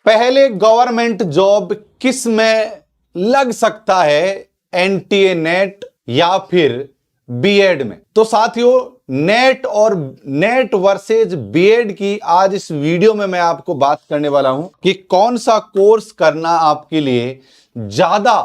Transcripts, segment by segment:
पहले government job किस में लग सकता है, एनटीए नेट या फिर बीएड में? तो साथियों, नेट और नेट वर्सेज बीएड की आज इस वीडियो में मैं आपको बात करने वाला हूं कि कौन सा कोर्स करना आपके लिए ज्यादा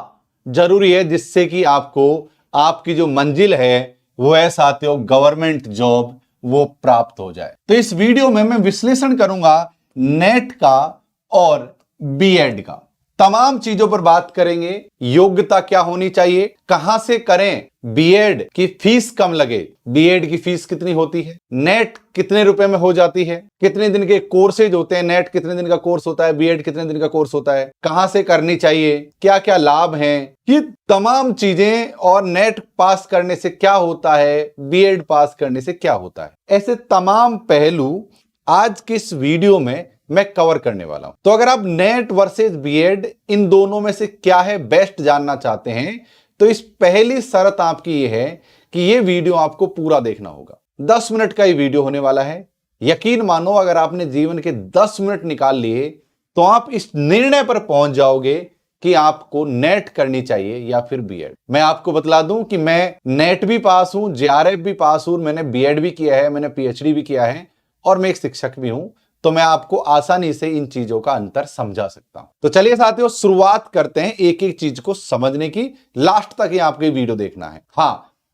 जरूरी है जिससे कि आपको आपकी जो मंजिल है वो है साथियों गवर्नमेंट जॉब वो प्राप्त हो जाए। तो इस वीडियो में मैं विश्लेषण करूंगा नेट का और बीएड का, तमाम चीजों पर बात करेंगे। योग्यता क्या होनी चाहिए, कहां से करें, बीएड की फीस कम लगे, बीएड की फीस कितनी होती है, नेट कितने रुपए में हो जाती है, कितने दिन के कोर्सेज होते हैं, नेट कितने दिन का कोर्स होता है, बीएड कितने दिन का कोर्स होता है, कहां से करनी चाहिए, क्या क्या लाभ हैं, ये तमाम चीजें, और नेट पास करने से क्या होता है, बीएड पास करने से क्या होता है, ऐसे तमाम पहलू आज की इस वीडियो में मैं कवर करने वाला हूं। तो अगर आप नेट वर्सेस बीएड इन दोनों में से क्या है बेस्ट जानना चाहते हैं तो इस पहली शर्त आपकी ये है कि ये वीडियो आपको पूरा देखना होगा। 10 मिनट का ये वीडियो होने वाला है। यकीन मानो अगर आपने जीवन के 10 मिनट निकाल लिए तो आप इस निर्णय पर पहुंच जाओगे कि आपको नेट करनी चाहिए या फिर बीएड। मैं आपको बतला दूं कि मैं नेट भी पास हूं, जेआरएफ भी पास हूं, मैंने बीएड भी किया है, मैंने पीएचडी भी किया है और मैं एक शिक्षक भी हूं, तो मैं आपको आसानी से इन चीजों का अंतर समझा सकता हूं। तो चलिए साथियों शुरुआत करते हैं एक एक चीज को समझने की। लास्ट तक ही आपको वीडियो देखना है। हां,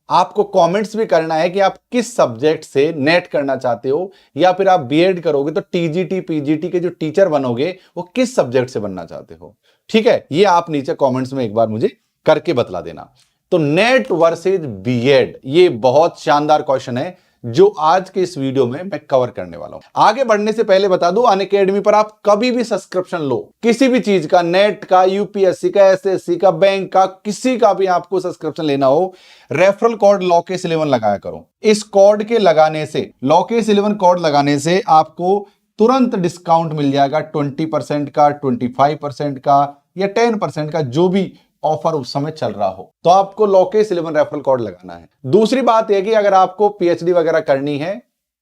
आपको कमेंट्स भी करना है कि आप किस सब्जेक्ट से नेट करना चाहते हो या फिर आप बीएड करोगे तो टीजीटी पीजीटी के जो टीचर बनोगे वो किस सब्जेक्ट से बनना चाहते हो। ठीक है, ये आप नीचे कमेंट्स में एक बार मुझे करके बतला देना। तो नेट वर्सेज बीएड, ये बहुत शानदार क्वेश्चन है जो आज के इस वीडियो में मैं कवर करने वाला हूं। आगे बढ़ने से पहले बता दूं, अनअकैडमी पर आप कभी भी सब्सक्रिप्शन लो, किसी भी चीज का, नेट का, यूपीएससी का, एसएससी का, बैंक का, किसी का भी आपको सब्सक्रिप्शन लेना हो, रेफरल कोड लॉकेस11 लगाया करो। इस कोड के लगाने से, लॉकेस11 कोड लगाने से आपको तुरंत डिस्काउंट मिल जाएगा 20% का, 25% का या 10% का, जो भी ऑफर उस समय चल रहा हो। तो आपको लॉकेस11 रेफरल कोड लगाना है। दूसरी बात यह कि अगर आपको पीएचडी वगैरह करनी है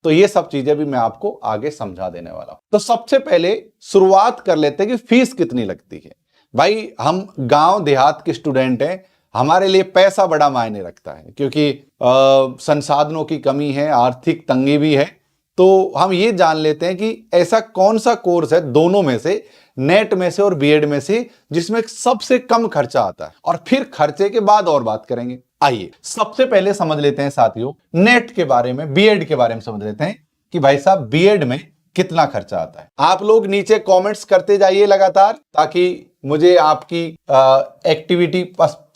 तो ये सब चीजें भी मैं आपको आगे समझा देने वाला हूं। तो सबसे पहले शुरुआत कर लेते हैं कि फीस कितनी लगती है। भाई, हम गांव देहात के स्टूडेंट हैं, हमारे लिए पैसा बड़ा मायने रखता है क्योंकि संसाधनों की कमी है, आर्थिक तंगी भी है। तो हम ये जान लेते हैं कि ऐसा कौन सा कोर्स है दोनों में से, नेट में से और बीएड में से, जिसमें सबसे कम खर्चा आता है, और फिर खर्चे के बाद और बात करेंगे। आइए सबसे पहले समझ लेते हैं साथियों नेट के बारे में, बीएड के बारे में समझ लेते हैं कि भाई साहब बीएड में कितना खर्चा आता है। आप लोग नीचे कमेंट्स करते जाइए लगातार ताकि मुझे आपकी एक्टिविटी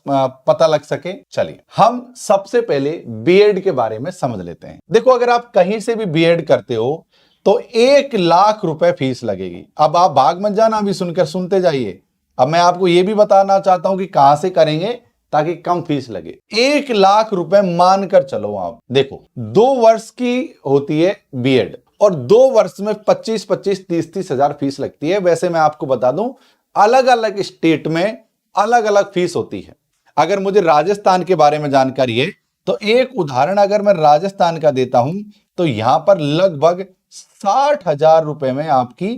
पता लग सके। चलिए हम सबसे पहले बीएड के बारे में समझ लेते हैं। देखो, अगर आप कहीं से भी बीएड करते हो तो 1 लाख रुपए फीस लगेगी। अब आप भाग मत जाना, अभी सुनकर सुनते जाइए। अब मैं आपको यह भी बताना चाहता हूं कि कहां से करेंगे ताकि कम फीस लगे। 1 लाख रुपए मानकर चलो। आप देखो 2 वर्ष की होती है बीएड और 2 वर्ष में 25-25, 30-30 हजार फीस लगती है। वैसे मैं आपको बता दूं अलग अलग स्टेट में अलग अलग फीस होती है। अगर मुझे राजस्थान के बारे में जानकारी है तो एक उदाहरण अगर मैं राजस्थान का देता हूं तो यहां पर लगभग 60,000 रुपए में आपकी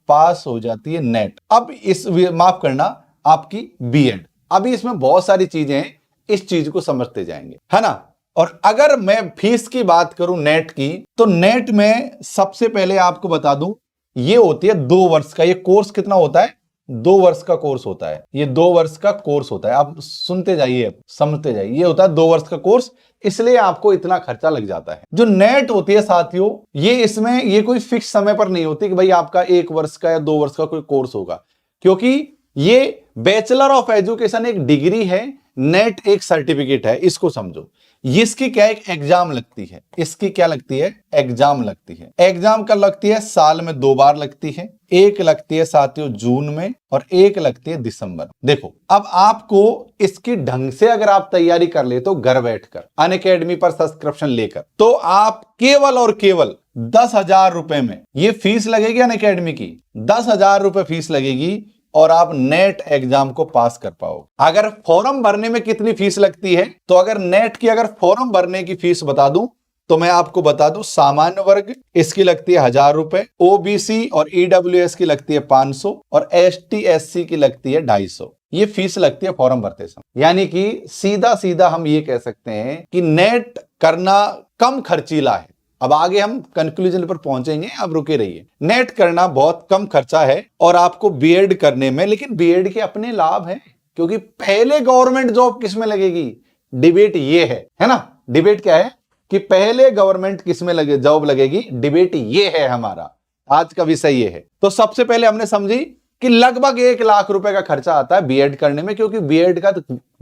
पास हो जाती है नेट। अब इस माफ करना आपकी बीएड। अभी इसमें बहुत सारी चीजें हैं, इस चीज को समझते जाएंगे, है ना। और अगर मैं फीस की बात करूं नेट की, तो नेट में सबसे पहले आपको बता दूं ये होती है 2 वर्ष का। ये कोर्स कितना होता है? 2 वर्ष का कोर्स होता है। ये 2 वर्ष का कोर्स होता है। आप सुनते जाइए, समझते जाइए। ये होता है 2 वर्ष का कोर्स, इसलिए आपको इतना खर्चा लग जाता है। जो नेट होती है साथियों, ये इसमें ये कोई फिक्स समय पर नहीं होती कि भाई आपका 1 वर्ष का या 2 वर्ष का कोई कोर्स होगा, क्योंकि ये बैचलर ऑफ एजुकेशन एक डिग्री है, नेट एक सर्टिफिकेट है। इसको समझो। इसकी क्या एक एग्जाम लगती है। इसकी क्या लगती है? एग्जाम लगती है। एग्जाम कब लगती है? साल में 2 बार लगती है। एक लगती है साथियों जून में और एक लगती है दिसंबर। देखो, अब आपको इसकी ढंग से अगर आप तैयारी कर ले तो घर बैठकर अनअकैडमी पर सब्सक्रिप्शन लेकर, तो आप केवल और केवल 10,000 रुपए में ये फीस लगेगी अनअकैडमी की। 10,000 रुपए फीस लगेगी और आप नेट एग्जाम को पास कर पाओ। अगर फॉर्म भरने में कितनी फीस लगती है, तो अगर नेट की अगर फॉर्म भरने की फीस बता दूं तो मैं आपको बता दूं, सामान्य वर्ग इसकी लगती है 1000 रुपए, ओबीसी और ईडब्ल्यूएस की लगती है 500 और एसटी एससी की लगती है 250। ये फीस लगती है फॉर्म भरते समय। यानी कि सीधा सीधा हम ये कह सकते हैं कि नेट करना कम खर्चीला है। अब आगे हम कंक्लूजन पर पहुंचेंगे, आप रुके रहिए। नेट करना बहुत कम खर्चा है और आपको बीएड करने में, लेकिन बीएड के अपने लाभ हैं, क्योंकि पहले गवर्नमेंट जॉब किस में लगेगी, डिबेट ये है ना। डिबेट क्या है कि पहले गवर्नमेंट किस में लगे जॉब लगेगी, डिबेट ये है हमारा आज का विषय ये है। तो सबसे पहले हमने समझी कि लगभग 1 लाख रुपए का खर्चा आता है बीएड करने में, क्योंकि बीएड का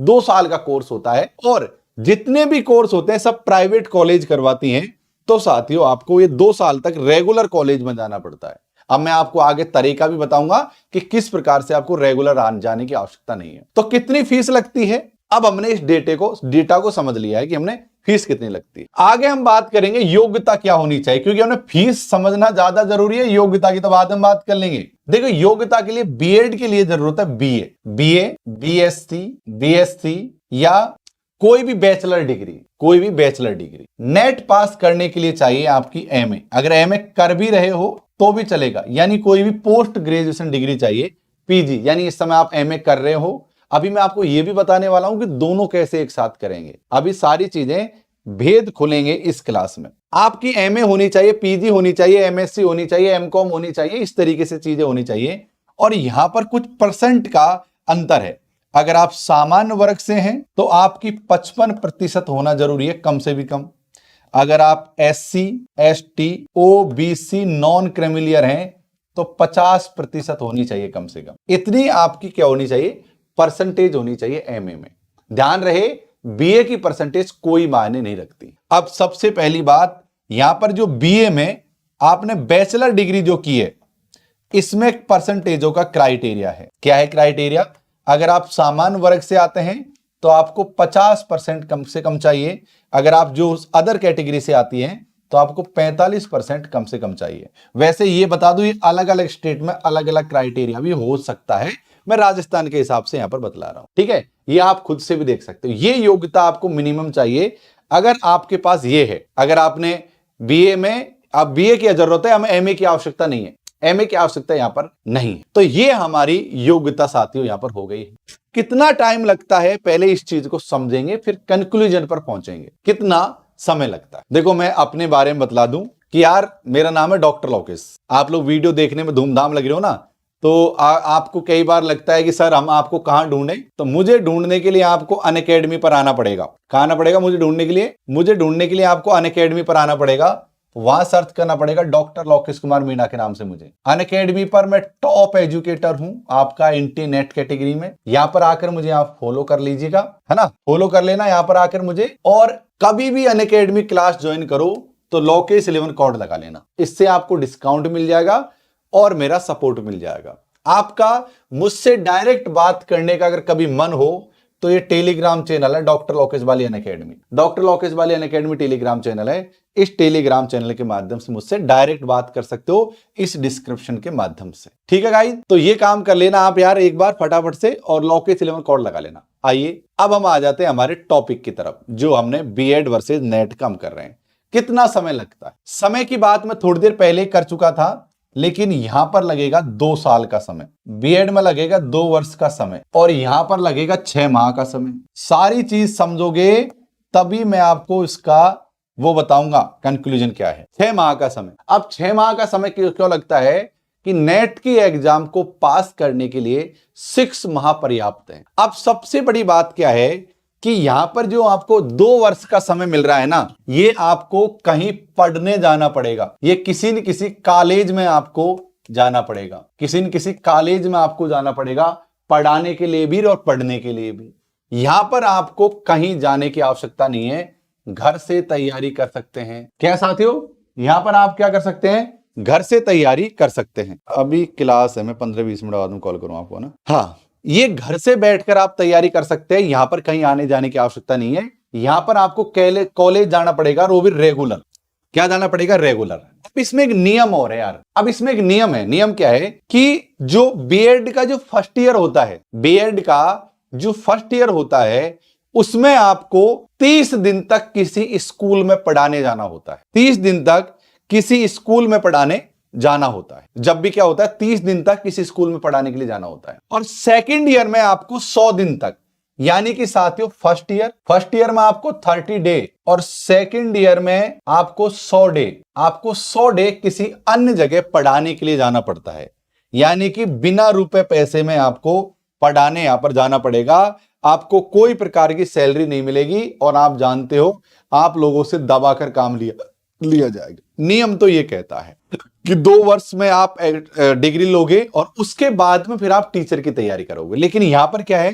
2 साल का कोर्स होता है और जितने भी कोर्स होते हैं सब प्राइवेट कॉलेज करवाती हैं। तो साथियों आपको ये 2 साल तक रेगुलर कॉलेज में जाना पड़ता है। अब मैं आपको आगे तरीका भी बताऊंगा कि किस प्रकार से आपको रेगुलर आने जाने की आवश्यकता नहीं है। तो कितनी फीस लगती है, अब हमने इस डेटा को समझ लिया है कि हमने फीस कितनी लगती है। आगे हम बात करेंगे योग्यता क्या होनी चाहिए, क्योंकि हमने फीस समझना ज्यादा जरूरी है, योग्यता की तो बाद में बात कर लेंगे। देखो योग्यता के लिए बीएड के लिए जरूरत है बीए, बीएससी, बीएससी या कोई भी बैचलर डिग्री। नेट पास करने के लिए चाहिए आपकी एमए। अगर एमए कर भी रहे हो तो भी चलेगा, यानी कोई भी पोस्ट ग्रेजुएशन डिग्री चाहिए, पीजी, यानी इस समय आप एमए कर रहे हो। अभी मैं आपको यह भी बताने वाला हूं कि दोनों कैसे एक साथ करेंगे। अभी सारी चीजें भेद खुलेंगे इस क्लास में। आपकी एमए होनी चाहिए, पीजी होनी चाहिए, एमएससी होनी चाहिए, एमकॉम होनी चाहिए, इस तरीके से चीजें होनी चाहिए। और यहां पर कुछ परसेंट का अंतर है। अगर आप सामान्य वर्ग से हैं तो आपकी 55% होना जरूरी है, कम से भी कम। अगर आप SC, ST, OBC, non creamy layer हैं तो 50% होनी चाहिए कम से कम। इतनी आपकी क्या होनी चाहिए, परसेंटेज होनी चाहिए एमए में। ध्यान रहे बीए की परसेंटेज कोई मायने नहीं रखती। अब सबसे पहली बात, यहां पर जो बीए में आपने बैचलर डिग्री जो की है, इसमें परसेंटेजों का क्राइटेरिया है। क्या है क्राइटेरिया, अगर आप सामान्य वर्ग से आते हैं तो आपको 50% कम से कम चाहिए। अगर आप जो अदर कैटेगरी से आती हैं तो आपको 45% कम से कम चाहिए। वैसे ये बता दूं, ये अलग अलग स्टेट में अलग अलग क्राइटेरिया भी हो सकता है, मैं राजस्थान के हिसाब से यहां पर बतला रहा हूं, ठीक है। ये आप खुद से भी देख सकते हो। ये योग्यता आपको मिनिमम चाहिए। अगर आपके पास ये है, अगर आपने बीए में, अब बीए की जरूरत है, हमें एमए की आवश्यकता नहीं है, एमए की आवश्यकता यहां पर नहीं है। तो ये हमारी योग्यता साथियों यहां पर हो गई। कितना टाइम लगता है, पहले इस चीज को समझेंगे, फिर कंक्लूजन पर पहुंचेंगे। कितना समय लगता है, देखो मैं अपने बारे में बतला दूं कि यार मेरा नाम है डॉक्टर लोकेश। आप लोग वीडियो देखने में धूमधाम लग रहे हो ना, तो आपको कई बार लगता है कि सर हम आपको कहां ढूंढें। तो मुझे ढूंढने के लिए आपको अनअकैडमी पर आना पड़ेगा। कहां आना पड़ेगा मुझे ढूंढने के लिए आपको अनअकैडमी पर आना पड़ेगा। वहां सर्च करना पड़ेगा डॉक्टर लोकेश कुमार मीणा के नाम से। मुझे अनअकैडमी पर मैं टॉप एजुकेटर हूं आपका इंटरनेट कैटेगरी में। यहां पर आकर मुझे आप फॉलो कर लीजिएगा, है ना, फॉलो कर लेना यहां पर आकर मुझे। और कभी भी अनअकैडमी क्लास ज्वाइन करो तो लोकेश 11 कोड लगा लेना, इससे आपको डिस्काउंट मिल जाएगा और मेरा सपोर्ट मिल जाएगा। आपका मुझसे डायरेक्ट बात करने का अगर कभी मन हो तो ये टेलीग्राम चैनल है डॉक्टर लोकेश वाली अनअकैडमी। डॉक्टर लोकेश वाली अनअकैडमी टेलीग्राम चैनल है। इस टेलीग्राम चैनल के माध्यम से मुझसे डायरेक्ट बात कर सकते हो, इस डिस्क्रिप्शन के माध्यम से, ठीक है गाइस। तो ये काम कर लेना आप यार एक बार फटाफट से, और लोकेश 11 कोड लगा लेना। आइए अब हम आ जाते हैं हमारे टॉपिक की तरफ, जो हमने बीएड वर्सेज नेट कम कर रहे हैं। कितना समय लगता है, समय की बात मैं थोड़ी देर पहले कर चुका था, लेकिन यहां पर लगेगा 2 साल का समय, बीएड में लगेगा 2 वर्ष का समय, और यहां पर लगेगा 6 माह का समय। सारी चीज समझोगे तभी मैं आपको इसका वो बताऊंगा कंक्लूजन क्या है। 6 माह का समय। अब 6 माह का समय क्यों लगता है कि नेट की एग्जाम को पास करने के लिए 6 माह पर्याप्त है। अब सबसे बड़ी बात क्या है कि यहां पर जो आपको 2 वर्ष का समय मिल रहा है ना, ये आपको कहीं पढ़ने जाना पड़ेगा। ये किसी न किसी कॉलेज में आपको जाना पड़ेगा, किसी न किसी कॉलेज में आपको जाना पड़ेगा, पढ़ाने के लिए भी और पढ़ने के लिए भी। यहां पर आपको कहीं जाने की आवश्यकता नहीं है, घर से तैयारी कर सकते हैं। क्या साथियों, यहां पर आप क्या कर सकते हैं, घर से तैयारी कर सकते हैं। अभी क्लास है, मैं 15-20 मिनट बाद में कॉल करूं आपको ना। हाँ, ये घर से बैठकर आप तैयारी कर सकते हैं, यहां पर कहीं आने जाने की आवश्यकता नहीं है। यहां पर आपको कॉलेज जाना पड़ेगा, और वो भी रेगुलर। क्या जाना पड़ेगा, रेगुलर। अब इसमें एक नियम और है यार, अब इसमें एक नियम है। नियम क्या है कि जो बीएड का जो फर्स्ट ईयर होता है, बीएड का जो फर्स्ट ईयर होता है, उसमें आपको 30 दिन तक किसी स्कूल में पढ़ाने जाना होता है। 30 दिन तक किसी स्कूल में पढ़ाने जाना होता है। जब भी क्या होता है, 30 दिन तक किसी स्कूल में पढ़ाने के लिए जाना होता है। और सेकेंड ईयर में आपको 100 दिन तक, यानी कि साथियों फर्स्ट ईयर में आपको 30 डे और सेकेंड ईयर में आपको 100 डे, आपको 100 डे किसी अन्य जगह पढ़ाने के लिए जाना पड़ता है। यानी कि बिना रुपए पैसे में आपको पढ़ाने यहां पर जाना पड़ेगा। आपको कोई प्रकार की सैलरी नहीं मिलेगी और आप जानते हो आप लोगों से दबाकर काम लिया जाएगा। नियम तो यह कहता है कि 2 वर्ष में आप डिग्री लोगे और उसके बाद में फिर आप टीचर की तैयारी करोगे। लेकिन यहां पर क्या है,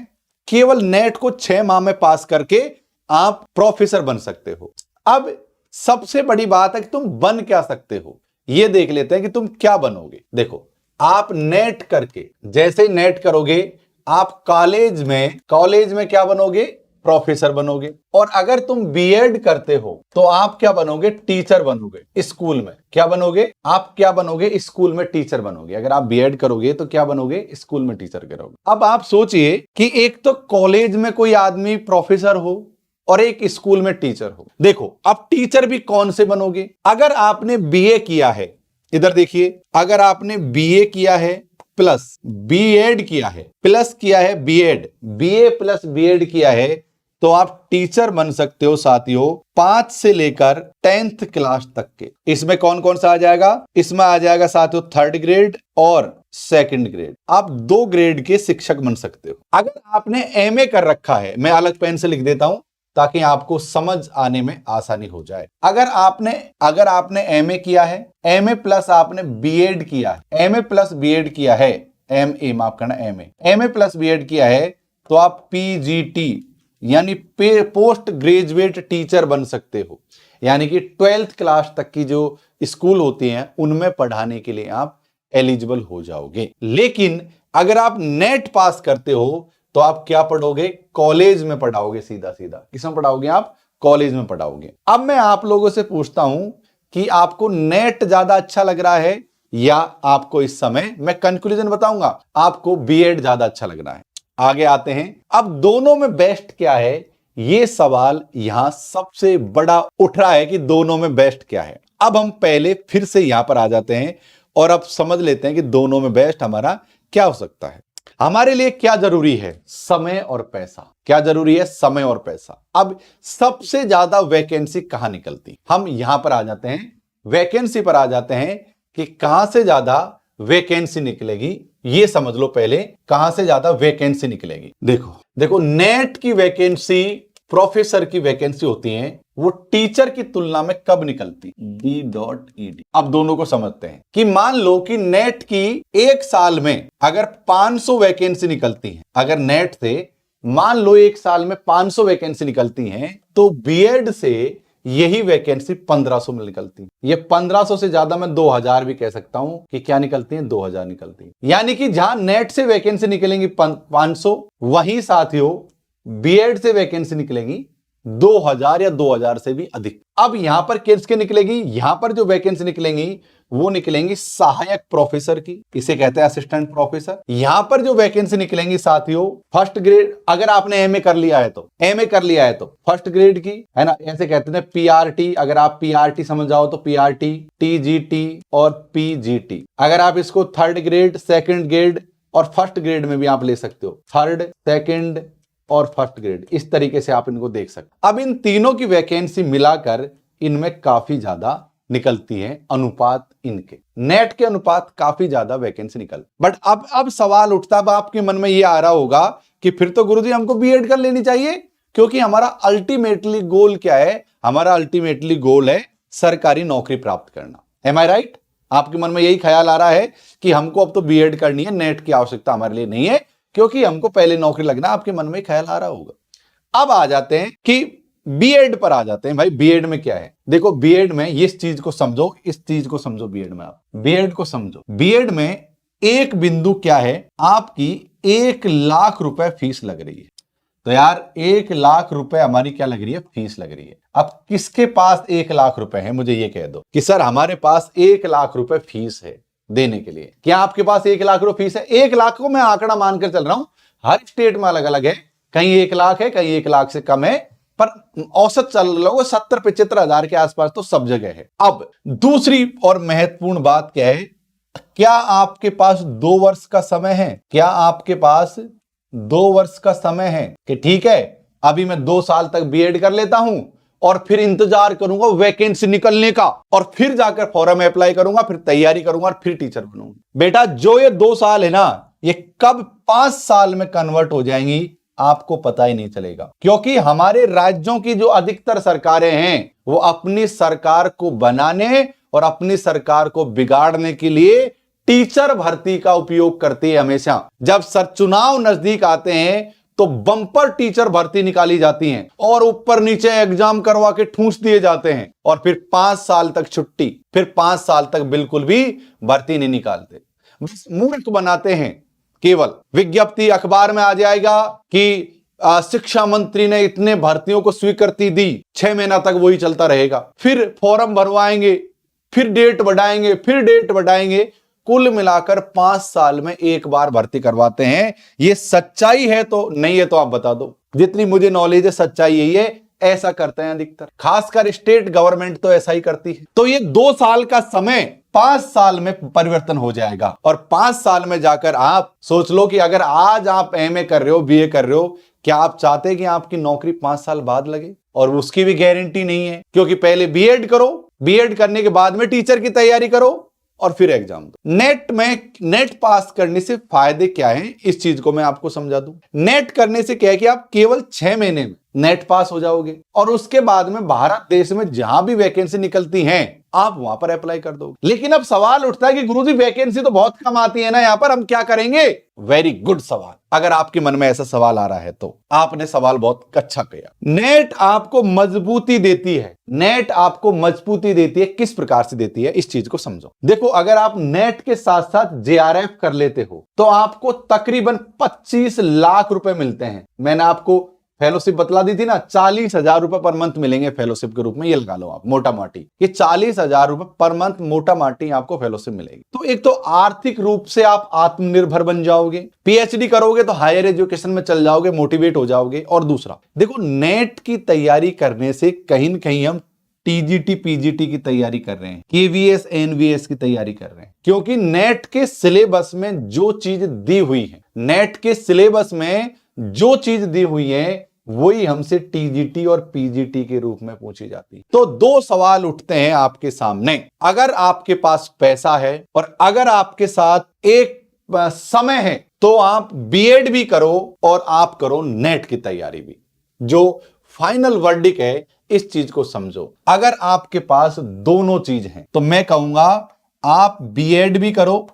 केवल नेट को 6 माह में पास करके आप प्रोफेसर बन सकते हो। अब सबसे बड़ी बात है कि तुम बन क्या सकते हो, यह देख लेते हैं कि तुम क्या बनोगे। देखो, आप नेट करके, जैसे ही नेट करोगे आप कॉलेज में क्या बनोगे, प्रोफेसर बनोगे। और अगर तुम बीएड करते हो तो आप क्या बनोगे, टीचर बनोगे स्कूल में। क्या बनोगे आप, क्या बनोगे, स्कूल में टीचर बनोगे। अगर आप बीएड करोगे तो क्या बनोगे, स्कूल में टीचर करोगे। अब आप सोचिए कि एक तो कॉलेज में कोई आदमी प्रोफेसर हो और एक स्कूल में टीचर हो। देखो, अब टीचर भी कौन से बनोगे, अगर आपने बीए किया है, इधर देखिए, अगर आपने बीए किया है प्लस बीएड किया है, प्लस किया है बीएड, बीए प्लस बीएड किया है, तो आप टीचर बन सकते हो साथियों 5 से लेकर 10th क्लास तक के। इसमें कौन कौन सा आ जाएगा, इसमें आ जाएगा साथियों 3rd ग्रेड और 2nd ग्रेड। आप 2 ग्रेड के शिक्षक बन सकते हो। अगर आपने एमए कर रखा है, मैं अलग पेन से लिख देता हूं ताकि आपको समझ आने में आसानी हो जाए। अगर आपने एमए किया है, एमए प्लस आपने बीएड किया है, एमए प्लस बीएड किया है, एमए माफ करना, एमए प्लस बीएड किया है, तो आप पीजीटी यानी पोस्ट ग्रेजुएट टीचर बन सकते हो। यानी कि 12th क्लास तक की जो स्कूल होती हैं उनमें पढ़ाने के लिए आप एलिजिबल हो जाओगे। लेकिन अगर आप नेट पास करते हो तो आप क्या पढ़ोगे, कॉलेज में पढ़ाओगे। सीधा किसमें पढ़ाओगे आप, कॉलेज में पढ़ाओगे। अब मैं आप लोगों से पूछता हूं कि आपको नेट ज्यादा अच्छा लग रहा है या आपको इस समय, मैं कंक्लूजन बताऊंगा, आपको बीएड ज्यादा अच्छा लग रहा है। आगे आते हैं, अब दोनों में बेस्ट क्या है, यह सवाल यहां सबसे बड़ा उठ रहा है कि दोनों में बेस्ट क्या है। अब हम पहले फिर से यहां पर आ जाते हैं और अब समझ लेते हैं कि दोनों में बेस्ट हमारा क्या हो सकता है। हमारे लिए क्या जरूरी है, समय और पैसा। क्या जरूरी है, समय और पैसा। अब सबसे ज्यादा वैकेंसी कहां निकलती, हम यहां पर आ जाते हैं, वैकेंसी पर आ जाते हैं कि कहां से ज्यादा वैकेंसी निकलेगी। ये समझ लो पहले, कहां से ज्यादा वैकेंसी निकलेगी। देखो नेट की वैकेंसी, प्रोफेसर की वैकेंसी होती है, वो टीचर की तुलना में कब निकलती, D.ED। अब दोनों को समझते हैं कि मान लो कि नेट की एक साल में अगर 500 वैकेंसी निकलती है, अगर नेट से मान लो एक साल में 500 वैकेंसी निकलती हैं, तो बीएड से यही वैकेंसी 1500 में निकलती है। ये 1500 से ज्यादा मैं 2000 भी कह सकता हूं कि क्या निकलती है, 2000 निकलती है। यानी कि जहां नेट से वैकेंसी निकलेंगी 500, वहीं साथियों बीएड से वैकेंसी निकलेगी 2000 या 2000 से भी अधिक। अब यहां पर किसके निकलेगी, यहां पर जो वैकेंसी निकलेंगी वो निकलेंगी सहायक प्रोफेसर की, इसे कहते हैं असिस्टेंट प्रोफेसर। यहां पर जो वैकेंसी निकलेंगी साथियों फर्स्ट ग्रेड, अगर आपने एमए कर लिया है तो फर्स्ट ग्रेड की, है ना, ऐसे कहते हैं पीआरटी। अगर आप पीआरटी समझ जाओ तो पीआरटी, टीजीटी और पीजीटी। अगर आप इसको 3rd ग्रेड, 2nd ग्रेड और 1st ग्रेड में भी आप ले सकते हो, 3rd, 2nd और 1st ग्रेड, इस तरीके से आप इनको देख सकते। अब इन तीनों की वैकेंसी मिलाकर इनमें काफी ज्यादा निकलती है, अनुपात इनके नेट के अनुपात काफी ज्यादा वैकेंसी निकल। बट अब सवाल उठता, अब आपके मन में ये आ रहा होगा कि फिर तो गुरुजी हमको बीएड कर लेनी चाहिए, क्योंकि हमारा अल्टीमेटली गोल क्या है, हमारा अल्टीमेटली गोल है सरकारी नौकरी प्राप्त करना। एम आई राइट? आपके मन में यही ख्याल आ रहा है कि हमको अब तो बीएड करनी है, नेट की आवश्यकता हमारे लिए नहीं है, क्योंकि हमको पहले नौकरी लगना, आपके मन में ख्याल आ रहा होगा। अब आ जाते हैं कि बीएड पर आ जाते हैं। भाई बीएड में क्या है, देखो बीएड में इस चीज को समझो, इस चीज को समझो, बीएड में आप बीएड को समझो। बीएड में एक बिंदु क्या है, आपकी 1 लाख रुपए फीस लग रही है। तो यार 1 लाख रुपए हमारी क्या लग रही है, फीस लग रही है। अब किसके पास 1 लाख रुपए है, मुझे ये कह दो कि सर हमारे पास 1 लाख रुपए फीस है देने के लिए। क्या आपके पास 1 लाख रुपए फीस है? 1 लाख को मैं आंकड़ा मानकर चल रहा हूं, हर स्टेट में अलग अलग है, कहीं 1 लाख है, कहीं 1 लाख से कम है, पर औसत चल रहा होगा 70-75 हजार के आसपास तो सब जगह है। अब दूसरी और महत्वपूर्ण बात क्या है, क्या आपके पास 2 वर्ष का समय है? क्या आपके पास 2 वर्ष का समय है कि ठीक है अभी मैं 2 साल तक बीएड कर लेता हूं और फिर इंतजार करूंगा वैकेंसी निकलने का और फिर जाकर फॉर्म अप्लाई करूंगा, फिर तैयारी करूंगा और फिर टीचर बनूंगा। बेटा जो ये 2 साल है ना, ये कब 5 साल में कन्वर्ट हो जाएंगी आपको पता ही नहीं चलेगा, क्योंकि हमारे राज्यों की जो अधिकतर सरकारें हैं वो अपनी सरकार को बनाने और अपनी सरकार को बिगाड़ने के लिए टीचर भर्ती का उपयोग करती है। हमेशा जब चुनाव नजदीक आते हैं तो बम्पर टीचर भर्ती निकाली जाती हैं और ऊपर नीचे एग्जाम करवा के ठूंस दिए जाते हैं और फिर 5 साल तक छुट्टी, फिर 5 साल तक बिल्कुल भी भर्ती नहीं निकालते, मूर्ख बनाते हैं। केवल विज्ञप्ति अखबार में आ जाएगा कि शिक्षा मंत्री ने इतने भर्तियों को स्वीकृति दी, 6 महीना तक वही चलता रहेगा, फिर फॉर्म भरवाएंगे, फिर डेट बढ़ाएंगे, फिर डेट बढ़ाएंगे, कुल मिलाकर 5 साल में एक बार भर्ती करवाते हैं। ये सच्चाई है तो नहीं है तो आप बता दो। जितनी मुझे नॉलेज है सच्चाई यही है, ऐसा करते हैं अधिकतर, खासकर स्टेट गवर्नमेंट तो ऐसा ही करती है। तो ये 2 साल का समय 5 साल में परिवर्तन हो जाएगा और 5 साल में जाकर आप सोच लो कि अगर आज आप एमए कर रहे हो, बीए कर रहे हो, क्या आप चाहते हैं कि आपकी नौकरी 5 साल बाद लगे? और उसकी भी गारंटी नहीं है, क्योंकि पहले बीएड करो, बीएड करने के बाद में टीचर की तैयारी करो और फिर एग्जाम दो। नेट पास करने से फायदे क्या हैं, इस चीज को मैं आपको समझा दूं। नेट करने से क्या है कि आप केवल 6 महीने में नेट पास हो जाओगे और उसके बाद में भारत देश में जहां भी वैकेंसी निकलती हैं आप वहां पर अप्लाई कर दोगे। लेकिन अब सवाल उठता है कि गुरुजी वैकेंसी तो बहुत कम आती है ना, यहां पर हम क्या करेंगे? वेरी गुड सवाल। अगर आपके मन में ऐसा सवाल आ रहा है तो आपने सवाल बहुत अच्छा किया। नेट आपको मजबूती देती है, नेट आपको मजबूती देती है। किस प्रकार से देती है इस चीज को समझो। देखो, अगर आप नेट के साथ साथ जेआरएफ कर लेते हो तो आपको तकरीबन 25 लाख रुपए मिलते हैं। मैंने आपको फेलोशिप बतला दी थी ना, 40,000 रुपए पर मंथ मिलेंगे फेलोशिप के रूप में। ये लगा लो आप मोटा माटी, ये 40,000 रुपए पर मंथ मोटा माटी आपको फेलोशिप मिलेगी। तो एक तो आर्थिक रूप से आप आत्मनिर्भर बन जाओगे, पीएचडी करोगे तो हायर एजुकेशन में चल जाओगे, मोटिवेट हो जाओगे। और दूसरा देखो, नेट की तैयारी करने से कहीं न कहीं हम टीजीटी पीजीटी की तैयारी कर रहे हैं, केवीएस एनवीएस की तैयारी कर रहे हैं, क्योंकि नेट के सिलेबस में जो चीज दी हुई है, नेट के सिलेबस में जो चीज दी हुई है वही हमसे टीजीटी और पीजीटी के रूप में पूछी जाती है। तो 2 सवाल उठते हैं आपके सामने। अगर आपके पास पैसा है और अगर आपके साथ एक समय है तो आप बीएड भी करो और आप करो नेट की तैयारी भी। जो फाइनल वर्डिक्ट है इस चीज को समझो। अगर आपके पास दोनों चीज हैं तो मैं कहूंगा आप बीएड भी करो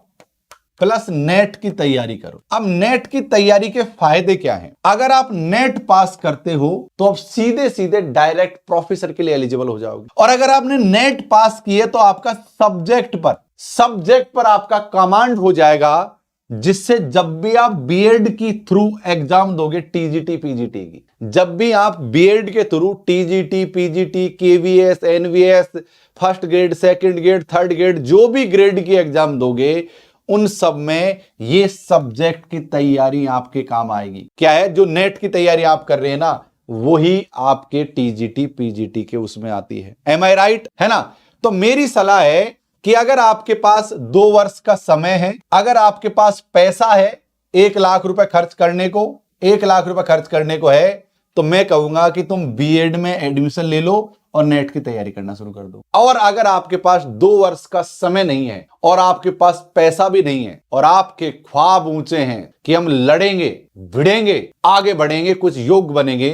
प्लस नेट की तैयारी करो। अब नेट की तैयारी के फायदे क्या हैं? अगर आप नेट पास करते हो तो आप सीधे सीधे डायरेक्ट प्रोफेसर के लिए एलिजिबल हो जाओगे। और अगर आपने नेट पास किए तो आपका सब्जेक्ट पर आपका कमांड हो जाएगा, जिससे जब भी आप बीएड की थ्रू एग्जाम दोगे टीजीटी पीजीटी की, जब भी आप बीएड के through TGT PGT KVS NVS first grade second grade third grade जो भी ग्रेड की एग्जाम दोगे, उन सब में ये सब्जेक्ट की तैयारी आपके काम आएगी। क्या है? जो नेट की तैयारी आप कर रहे हैं ना, वही आपके टीजीटी पीजीटी के उसमें आती है। एम आई राइट? है ना? तो मेरी सलाह है कि अगर आपके पास 2 वर्ष का समय है, अगर आपके पास पैसा है 1 लाख रुपए खर्च करने को, 1 लाख रुपए खर्च करने को है, तो मैं कहूंगा कि तुम बीएड में एडमिशन ले लो और नेट की तैयारी करना शुरू कर दो। और अगर आपके पास 2 वर्ष का समय नहीं है और आपके पास पैसा भी नहीं है और आपके ख्वाब ऊंचे हैं कि हम लड़ेंगे, भिड़ेंगे, आगे बढ़ेंगे, कुछ योग्य बनेंगे,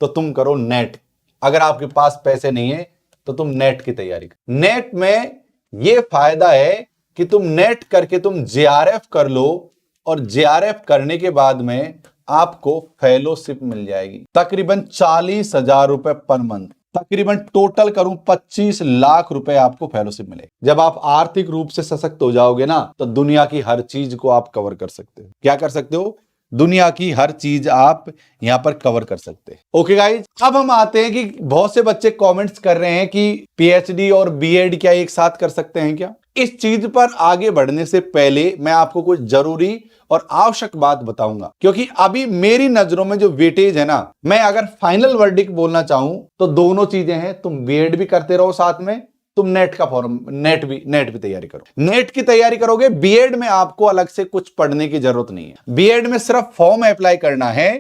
तो तुम करो नेट। अगर आपके पास पैसे नहीं है तो तुम नेट की तैयारी करो। नेट में यह फायदा है कि तुम नेट करके तुम जेआरएफ कर लो और जेआरएफ करने के बाद में आपको फेलोशिप मिल जाएगी तकरीबन 40,000 रुपए पर मंथ। तकरीबन टोटल करूं 25 लाख रुपए आपको फेलोशिप मिलेगी। जब आप आर्थिक रूप से सशक्त हो जाओगे ना, तो दुनिया की हर चीज को आप कवर कर सकते हो। क्या कर सकते हो? दुनिया की हर चीज आप यहां पर कवर कर सकते हैं। ओके गाइज, अब हम आते हैं कि बहुत से बच्चे कमेंट्स कर रहे हैं कि पीएचडी और बीएड क्या एक साथ कर सकते हैं क्या? इस चीज पर आगे बढ़ने से पहले मैं आपको कुछ जरूरी और आवश्यक बात बताऊंगा, क्योंकि अभी मेरी नजरों में जो वेटेज है ना, मैं अगर फाइनल वर्डिक्ट बोलना चाहूं तो दोनों चीजें हैं। तुम बीएड भी करते रहो, साथ में तुम नेट का फॉर्म, नेट भी तैयारी करो। नेट की तैयारी करोगे, बीएड में आपको अलग से कुछ पढ़ने की जरूरत नहीं है। बीएड में सिर्फ फॉर्म अप्लाई करना है।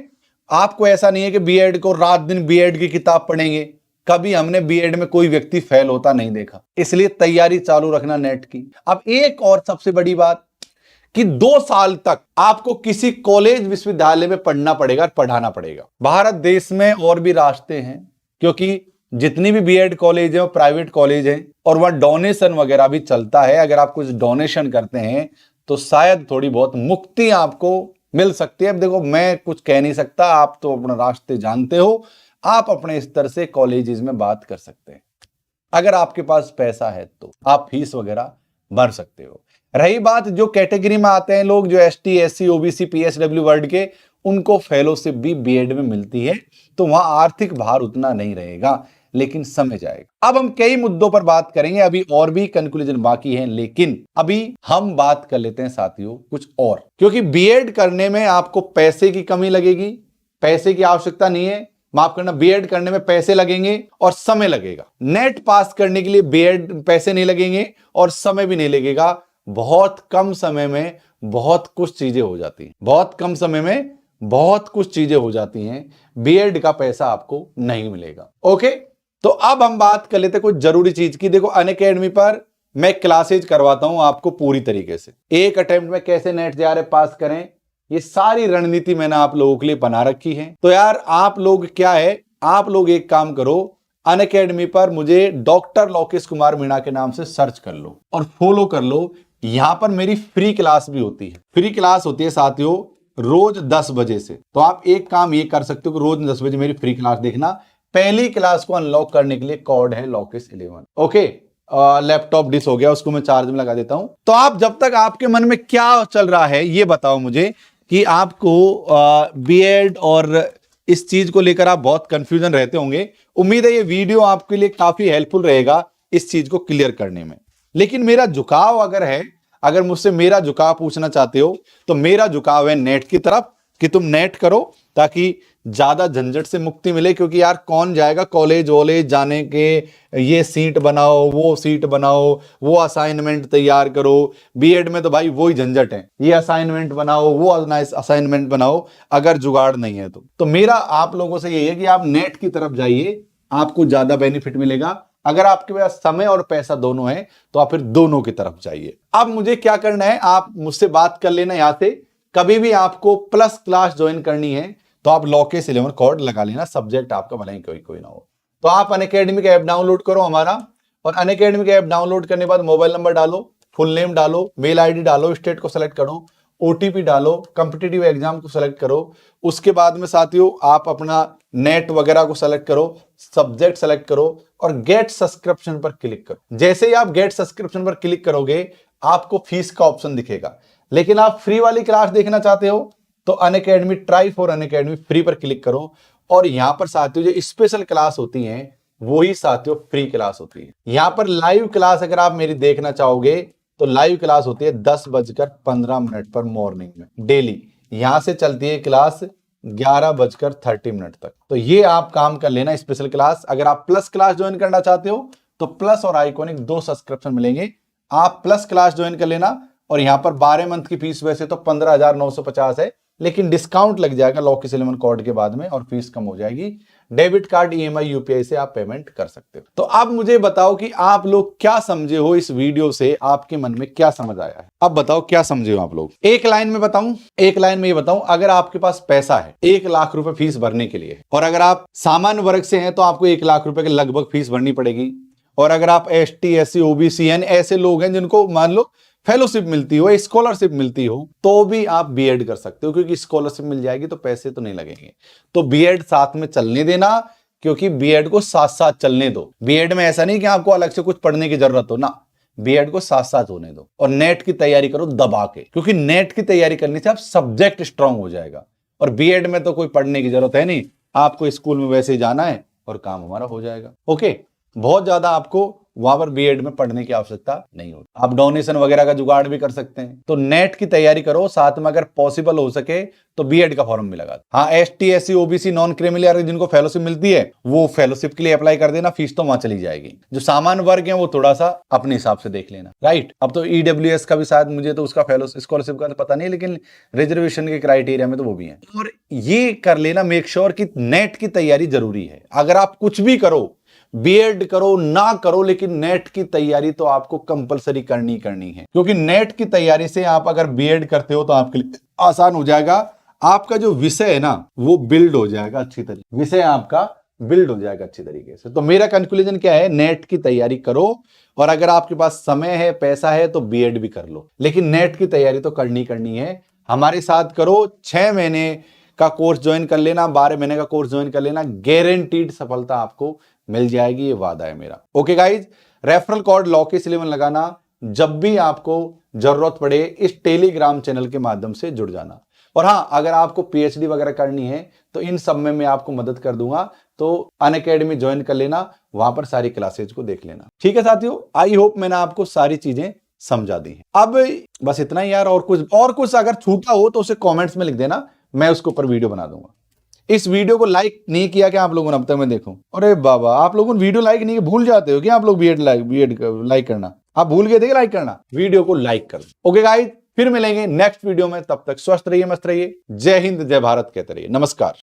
आपको ऐसा नहीं है कि बीएड को रात दिन बीएड की किताब पढ़ेंगे। कभी हमने बीएड में कोई व्यक्ति फेल होता नहीं देखा, इसलिए तैयारी चालू रखना नेट की। अब एक और सबसे बड़ी बात कि 2 साल तक आपको किसी कॉलेज विश्वविद्यालय में पढ़ना पड़ेगा, पढ़ाना पड़ेगा। भारत देश में और भी रास्ते हैं, क्योंकि जितनी भी बीएड कॉलेज है वो प्राइवेट कॉलेज है और वह डोनेशन वगैरह भी चलता है। अगर आप कुछ डोनेशन करते हैं तो शायद थोड़ी बहुत मुक्ति आपको मिल सकती है। अब देखो, मैं कुछ कह नहीं सकता, आप तो अपना रास्ते जानते हो। आप अपने स्तर से कॉलेजेस में बात कर सकते हैं। अगर आपके पास पैसा है तो आप फीस वगैरह भर सकते हो। रही बात जो कैटेगरी में आते हैं लोग, जो ST, SC, OBC, PSW word के, उनको फेलोशिप भी बीएड में मिलती है, तो वहां आर्थिक भार उतना नहीं रहेगा, लेकिन समय जाएगा। अब हम कई मुद्दों पर बात करेंगे, अभी और भी कंक्लूजन बाकी है, लेकिन अभी हम बात कर लेते हैं साथियों कुछ और, क्योंकि बीएड करने में आपको पैसे की कमी लगेगी। पैसे की आवश्यकता नहीं है, माफ करना, बीएड करने में पैसे लगेंगे और समय लगेगा। नेट पास करने के लिए बीएड पैसे नहीं लगेंगे और समय भी नहीं लगेगा। बहुत कम समय में बहुत कुछ चीजें हो जाती हैं, बहुत कम समय में बहुत कुछ चीजें हो जाती हैं। बीएड का पैसा आपको नहीं मिलेगा। ओके, तो अब हम बात कर लेते हैं कुछ जरूरी चीज की। देखो, अनअकैडमी पर मैं क्लासेज करवाता हूं आपको पूरी तरीके से। एक अटेम्प्ट में कैसे नेट जेआरएफ पास करें, ये सारी रणनीति मैंने आप लोगों के लिए बना रखी है। तो यार आप लोग क्या है, आप लोग एक काम करो, अनअकैडमी पर मुझे डॉक्टर लोकेश कुमार मीणा के नाम से सर्च कर लो और फॉलो कर लो। यहां पर मेरी फ्री क्लास भी होती है। फ्री क्लास होती है साथियों रोज 10 बजे से। तो आप एक काम ये कर सकते हो कि रोज 10 बजे मेरी फ्री क्लास देखना। पहली क्लास को अनलॉक करने के लिए कोड है लोकेश 11। ओके, लैपटॉप डिस हो गया, उसको मैं चार्ज में लगा देता हूं। तो आप जब तक आपके मन में क्या चल रहा है ये बताओ मुझे, कि आपको बीएड और इस चीज को लेकर आप बहुत कंफ्यूजन रहते होंगे। उम्मीद है ये वीडियो आपके लिए काफी हेल्पफुल रहेगा इस चीज को क्लियर करने में। लेकिन मेरा झुकाव अगर है, अगर मुझसे मेरा झुकाव पूछना चाहते हो, तो मेरा झुकाव है नेट की तरफ, कि तुम नेट करो ताकि ज्यादा झंझट से मुक्ति मिले। क्योंकि यार कौन जाएगा कॉलेज वॉलेज जाने के, ये सीट बनाओ, वो सीट बनाओ, वो असाइनमेंट तैयार करो। बीएड में तो भाई वही झंझट है, ये असाइनमेंट बनाओ, वो असाइनमेंट बनाओ, अगर जुगाड़ नहीं है तो मेरा आप लोगों से यही है कि आप नेट की तरफ जाइए, आपको ज्यादा बेनिफिट मिलेगा। अगर आपके पास समय और पैसा दोनों है तो आप फिर दोनों की तरफ जाइए। अब मुझे क्या करना है, आप मुझसे बात कर लेना यहां से। कभी भी आपको प्लस क्लास ज्वाइन करनी है तो आप लोकेश 11 कोड लगा लेना, सब्जेक्ट आपका भले ही कोई ना हो। तो आप अनअकैडमी का ऐप डाउनलोड करो हमारा, और अनअकैडमी का ऐप डाउनलोड करने के बाद मोबाइल नंबर डालो, फुल नेम डालो, मेल आईडी डालो, स्टेट को सेलेक्ट करो, ओटीपी डालो, कॉम्पिटिटिव एग्जाम को सेलेक्ट करो। उसके बाद में साथियों आप अपना नेट वगैरह को सेलेक्ट करो, सब्जेक्ट सेलेक्ट करो और गेट सब्सक्रिप्शन पर क्लिक करो। जैसे ही आप गेट सब्सक्रिप्शन पर क्लिक करोगे आपको फीस का ऑप्शन दिखेगा। लेकिन आप फ्री वाली क्लास देखना चाहते हो तो Unacademy, try for Unacademy free पर क्लिक करो। और यहां पर साथियों जो स्पेशल क्लास होती हैं वही साथियों फ्री क्लास होती है। यहां पर लाइव क्लास अगर आप मेरी देखना चाहोगे तो लाइव क्लास होती है 10:15 पर मॉर्निंग में डेली। यहां से चलती है क्लास 11:30 तक। तो ये आप काम कर लेना, स्पेशल क्लास। अगर आप प्लस क्लास ज्वाइन करना चाहते हो तो प्लस और आइकॉनिक 2 सब्सक्रिप्शन मिलेंगे, आप प्लस क्लास ज्वाइन कर लेना। और यहां पर 12 मंथ की फीस वैसे तो 15,950 है, लेकिन डिस्काउंट लग जाएगा लोकेश 11 कोड के बाद में और फीस कम हो जाएगी। डेबिट कार्ड, ईएमआई, यूपीआई से आप पेमेंट कर सकते हो। तो अब मुझे बताओ कि आप लोग क्या समझे हो इस वीडियो से, आपके मन में क्या समझ आया है। अब बताओ क्या समझे हो आप लोग। एक लाइन में बताऊं, एक लाइन में ये बताऊं, अगर आपके पास पैसा है 1 लाख रुपए फीस भरने के लिए, और अगर आप सामान्य वर्ग से हैं तो आपको 1 लाख रुपए के लगभग फीस भरनी पड़ेगी। और अगर आप एसटी, एससी, ओबीसी ऐसे लोग हैं जिनको मान लो फेलोशिप मिलती हो, स्कॉलरशिप मिलती हो, तो भी आप बीएड कर सकते हो, क्योंकि स्कॉलरशिप मिल जाएगी तो पैसे तो नहीं लगेंगे। तो बीएड साथ में चलने देना, क्योंकि बीएड को साथ साथ चलने दो। बीएड में ऐसा नहीं कि आपको अलग से कुछ पढ़ने की जरूरत हो ना, बीएड को साथ साथ होने दो और नेट की तैयारी करो दबा के, क्योंकि नेट की तैयारी करने से आप सब्जेक्ट स्ट्रांग हो जाएगा। और बीएड में तो कोई पढ़ने की जरूरत है नहीं, आपको स्कूल में वैसे ही जाना है और काम हमारा हो जाएगा। ओके, बहुत ज्यादा आपको वहां पर बीएड में पढ़ने की आवश्यकता नहीं होती। आप डोनेशन वगैरह का जुगाड़ भी कर सकते हैं। तो नेट की तैयारी करो, साथ में अगर पॉसिबल हो सके तो बीएड का फॉर्म भी लगा दो। हाँ, ST, SC, OBC, non criminal जिनको फेलोशिप मिलती है वो फेलोशिप के लिए अप्लाई कर देना, फीस तो वहां चली जाएगी। जो सामान्य वर्ग है वो थोड़ा सा अपने हिसाब से देख लेना, राइट। अब तो ईडब्ल्यूएस का भी शायद, मुझे तो उसका फेलोशिप स्कॉलरशिप का पता नहीं, लेकिन रिजर्वेशन के क्राइटेरिया में तो वो भी है। और ये कर लेना, मेक श्योर कि नेट की तैयारी जरूरी है। अगर आप कुछ भी करो, बीएड करो ना करो, लेकिन नेट की तैयारी तो आपको कंपलसरी करनी है, क्योंकि नेट की तैयारी से आप अगर बीएड करते हो तो आपके लिए आसान हो जाएगा। आपका जो विषय है ना वो बिल्ड हो जाएगा अच्छी तरीके, विषय आपका बिल्ड हो जाएगा अच्छी तरीके से। तो मेरा कंक्लूजन क्या है, नेट की तैयारी करो, और अगर आपके पास समय है, पैसा है, तो बीएड भी कर लो, लेकिन नेट की तैयारी तो करनी है। हमारे साथ करो, 6 महीने का कोर्स ज्वाइन कर लेना, 12 महीने का कोर्स ज्वाइन कर लेना, गारंटीड सफलता आपको मिल जाएगी, ये वादा है मेरा। Okay guys, referral code LOCKS11 लगाना, जब भी आपको जरूरत पड़े इस टेलीग्राम चैनल के माध्यम से जुड़ जाना। और हाँ, अगर आपको पीएचडी वगैरह करनी है तो इन सब में मैं आपको मदद कर दूंगा, तो अनअकैडमी ज्वाइन कर लेना, वहां पर सारी क्लासेज को देख लेना। ठीक है साथियों, आई होप मैंने आपको सारी चीजें समझा दी है। अब बस इतना ही यार, और कुछ अगर छूटा हो तो उसे कमेंट्स में लिख देना, मैं उसके ऊपर वीडियो बना दूंगा। इस वीडियो को लाइक नहीं किया क्या आप लोगों ने अब तक? मैं देखूं, अरे बाबा, आप लोगों ने वीडियो लाइक नहीं किया, भूल जाते हो क्या आप लोग? बीएड लाइक करना आप भूल गए थे, लाइक करना, वीडियो को लाइक कर। ओके गाइस, फिर मिलेंगे नेक्स्ट वीडियो में, तब तक स्वस्थ रहिए, मस्त रहिए। जय हिंद, जय भारत कहते रहिए। नमस्कार।